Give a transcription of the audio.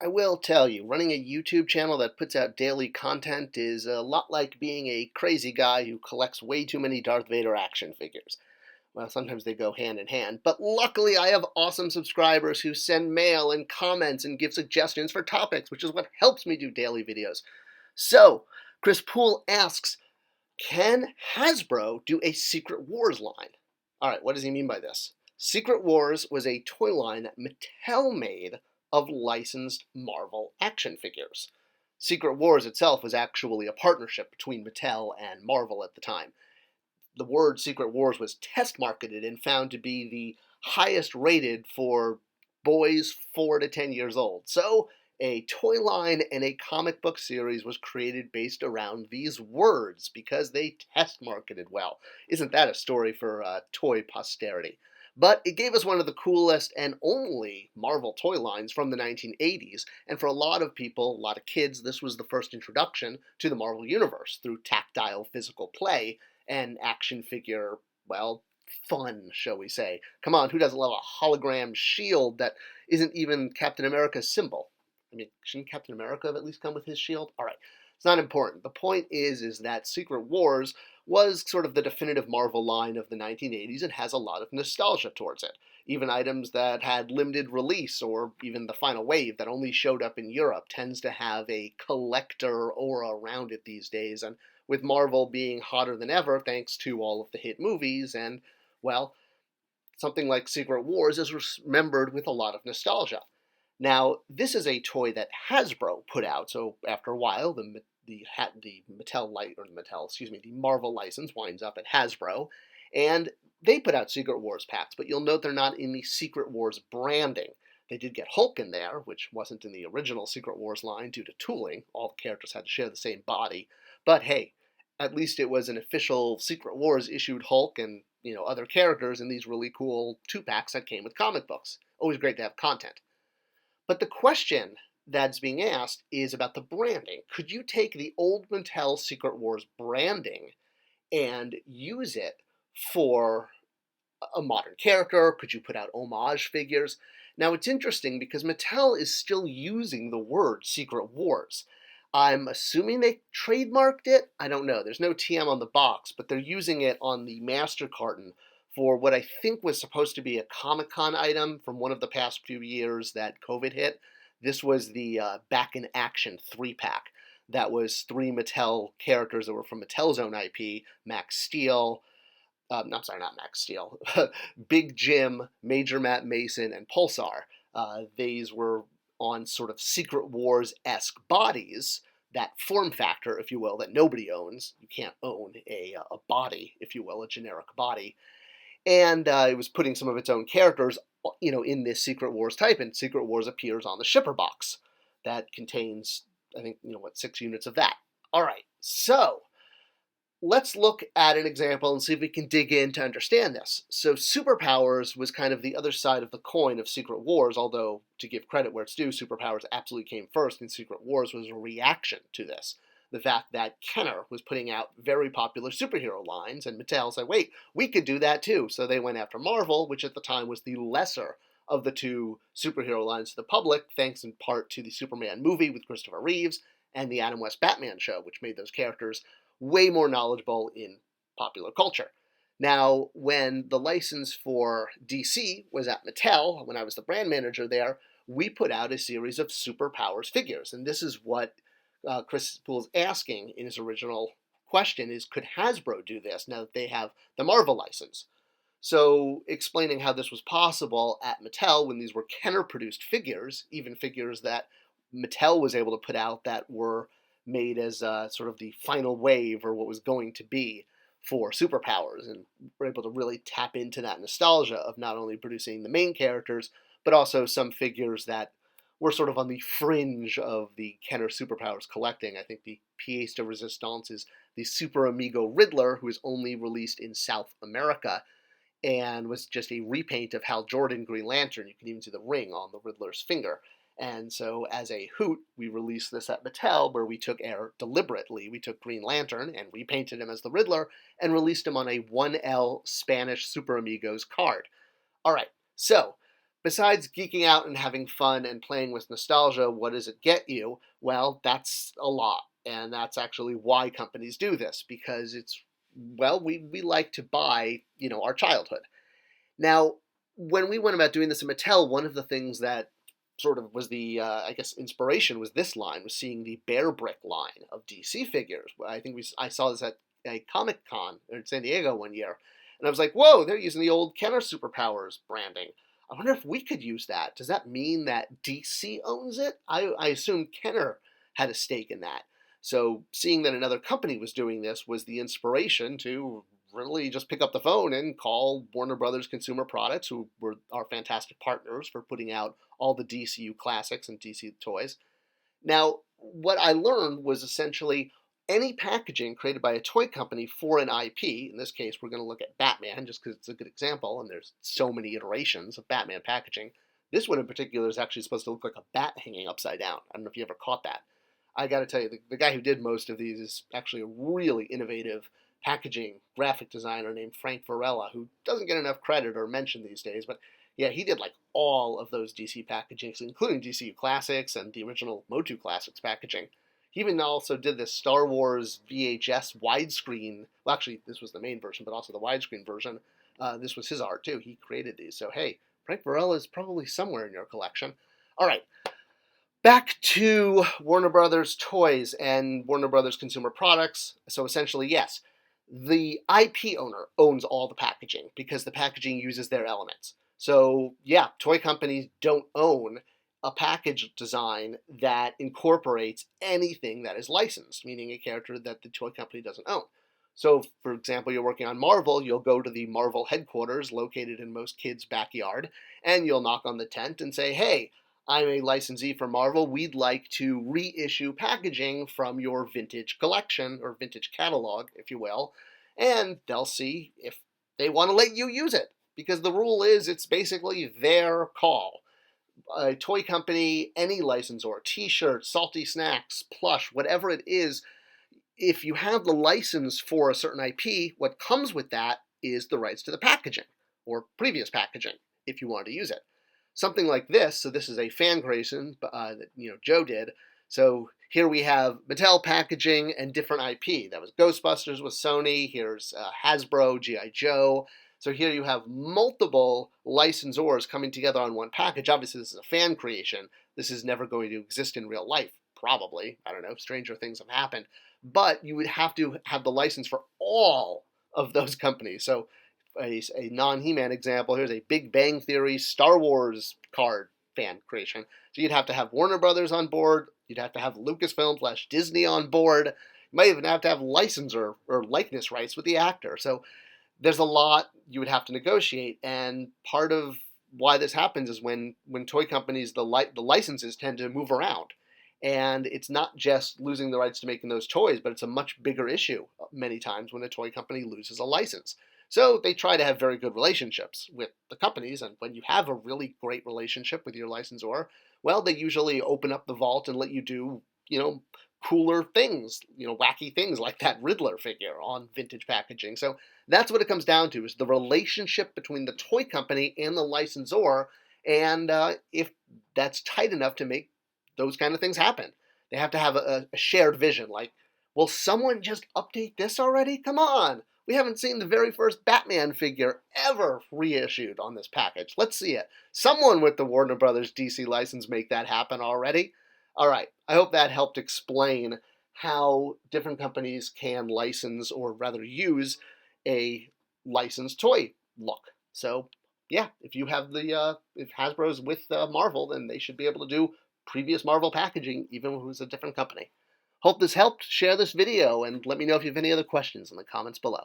I will tell you, running a YouTube channel that puts out daily content is a lot like being a crazy guy who collects way too many Darth Vader action figures. Well, sometimes they go hand in hand, but luckily I have awesome subscribers who send mail and comments and give suggestions for topics, which is what helps me do daily videos. So, Chris Poole asks, can Hasbro do a Secret Wars line? All right, what does he mean by this? Secret Wars was a toy line that Mattel made of licensed Marvel action figures. Secret Wars itself was actually a partnership between Mattel and Marvel at the time. The word Secret Wars was test marketed and found to be the highest rated for boys 4 to 10 years old. So, a toy line and a comic book series was created based around these words because they test marketed well. Isn't that a story for toy posterity? But it gave us one of the coolest and only Marvel toy lines from the 1980s, and for a lot of people, a lot of kids, this was the first introduction to the Marvel Universe through tactile physical play and action figure, well, fun, shall we say. Come on, who doesn't love a hologram shield that isn't even Captain America's symbol? I mean, shouldn't Captain America have at least come with his shield? All right, it's not important. The point is that Secret Wars was sort of the definitive Marvel line of the 1980s and has a lot of nostalgia towards it. Even items that had limited release or even the final wave that only showed up in Europe tends to have a collector aura around it these days, and with Marvel being hotter than ever thanks to all of the hit movies, and, well, something like Secret Wars is remembered with a lot of nostalgia. Now, this is a toy that Hasbro put out, so after a while, the Mattel light or the Mattel, excuse me, the Marvel license winds up at Hasbro, and they put out Secret Wars packs, but you'll note they're not in the Secret Wars branding. They did get Hulk in there, which wasn't in the original Secret Wars line due to tooling. All the characters had to share the same body. But hey, at least it was an official Secret Wars issued Hulk and other characters in these really cool 2-packs that came with comic books. Always great to have content. But the question that's being asked is about the branding. Could you take the old Mattel Secret Wars branding and use it for a modern character? Could you put out homage figures? Now, it's interesting because Mattel is still using the word Secret Wars. I'm assuming they trademarked it. I don't know. There's no TM on the box, but they're using it on the master carton for what I think was supposed to be a Comic-Con item from one of the past few years that COVID hit. This was the Back in Action 3-pack. That was 3 Mattel characters that were from Mattel's own IP, Max Steel, I'm sorry, not Max Steel, Big Jim, Major Matt Mason, and Pulsar. These were on sort of Secret Wars-esque bodies, that form factor, if you will, that nobody owns. You can't own a body, if you will, a generic body. And it was putting some of its own characters, in this Secret Wars type, and Secret Wars appears on the shipper box that contains, I think, 6 units of that. All right, so let's look at an example and see if we can dig in to understand this. So Superpowers was kind of the other side of the coin of Secret Wars, although, to give credit where it's due, Superpowers absolutely came first, and Secret Wars was a reaction to this. The fact that Kenner was putting out very popular superhero lines, and Mattel said, wait, we could do that too. So they went after Marvel, which at the time was the lesser of the 2 superhero lines to the public, thanks in part to the Superman movie with Christopher Reeves and the Adam West Batman show, which made those characters way more knowledgeable in popular culture. Now, when the license for DC was at Mattel, when I was the brand manager there, we put out a series of Superpowers figures. And this is what Chris Poole's asking in his original question is, could Hasbro do this now that they have the Marvel license? So explaining how this was possible at Mattel when these were Kenner-produced figures, even figures that Mattel was able to put out that were made as sort of the final wave or what was going to be for Superpowers, and we're able to really tap into that nostalgia of not only producing the main characters, but also some figures that were sort of on the fringe of the Kenner Superpowers collecting. I think the pièce de résistance is the Super Amigo Riddler, who is only released in South America and was just a repaint of Hal Jordan Green Lantern. You can even see the ring on the Riddler's finger. And so as a hoot, we released this at Mattel, where we took deliberately. We took Green Lantern and repainted him as the Riddler and released him on a 1L Spanish Super Amigos card. All right, so Besides geeking out and having fun and playing with nostalgia, what does it get you? Well, that's a lot. And that's actually why companies do this, because we like to buy, our childhood. Now, when we went about doing this at Mattel, one of the things that sort of was the, I guess, inspiration was this line, was seeing the Bear Brick line of DC figures. I think I saw this at a Comic Con in San Diego one year, and I was like, whoa, they're using the old Kenner Superpowers branding. I wonder if we could use that. Does that mean that DC owns it? I assume Kenner had a stake in that. So seeing that another company was doing this was the inspiration to really just pick up the phone and call Warner Brothers Consumer Products, who were our fantastic partners for putting out all the DCU classics and DC toys. Now, what I learned was essentially any packaging created by a toy company for an IP, in this case we're going to look at Batman just because it's a good example, and there's so many iterations of Batman packaging. This one in particular is actually supposed to look like a bat hanging upside down. I don't know if you ever caught that. I got to tell you, the guy who did most of these is actually a really innovative packaging graphic designer named Frank Varela, who doesn't get enough credit or mention these days, but yeah, he did like all of those DC packagings, including DCU Classics and the original Motu Classics packaging. He even also did this Star Wars VHS widescreen. Well, actually, this was the main version, but also the widescreen version. This was his art too. He created these. So hey, Frank Varela is probably somewhere in your collection. All right, back to Warner Brothers Toys and Warner Brothers Consumer Products. So essentially, yes, the IP owner owns all the packaging because the packaging uses their elements. So yeah, toy companies don't own a package design that incorporates anything that is licensed, meaning a character that the toy company doesn't own. So, for example, you're working on Marvel, you'll go to the Marvel headquarters located in most kids' backyard, and you'll knock on the tent and say, hey, I'm a licensee for Marvel. We'd like to reissue packaging from your vintage collection, or vintage catalog, if you will, and they'll see if they want to let you use it. Because the rule is it's basically their call. A toy company, any licensor, t-shirts, salty snacks, plush, whatever it is, if you have the license for a certain IP, what comes with that is the rights to the packaging, or previous packaging, if you want to use it. Something like this, so this is a fan creation that Joe did. So here we have Mattel packaging and different IP. That was Ghostbusters with Sony. Here's Hasbro, G.I. Joe. So here you have multiple licensors coming together on one package. Obviously, this is a fan creation. This is never going to exist in real life, probably. I don't know, stranger things have happened. But you would have to have the license for all of those companies. So a non-He-Man example, here's a Big Bang Theory Star Wars card fan creation. So you'd have to have Warner Brothers on board. You'd have to have Lucasfilm/Disney on board. You might even have to have licensor or likeness rights with the actor. So there's a lot you would have to negotiate, and part of why this happens is when toy companies, the licenses tend to move around, and it's not just losing the rights to making those toys, but it's a much bigger issue many times when a toy company loses a license. So they try to have very good relationships with the companies, and when you have a really great relationship with your licensor, well, they usually open up the vault and let you do, cooler things, wacky things like that Riddler figure on vintage packaging. So that's what it comes down to, is the relationship between the toy company and the licensor, and if that's tight enough to make those kind of things happen. They have to have a shared vision, like, will someone just update this already? Come on! We haven't seen the very first Batman figure ever reissued on this package. Let's see it. Someone with the Warner Brothers DC license make that happen already. All right, I hope that helped explain how different companies can license, or rather use, a licensed toy look. So yeah, if you have if Hasbro's with Marvel, then they should be able to do previous Marvel packaging, even if it was a different company. Hope this helped. Share this video and let me know if you have any other questions in the comments below.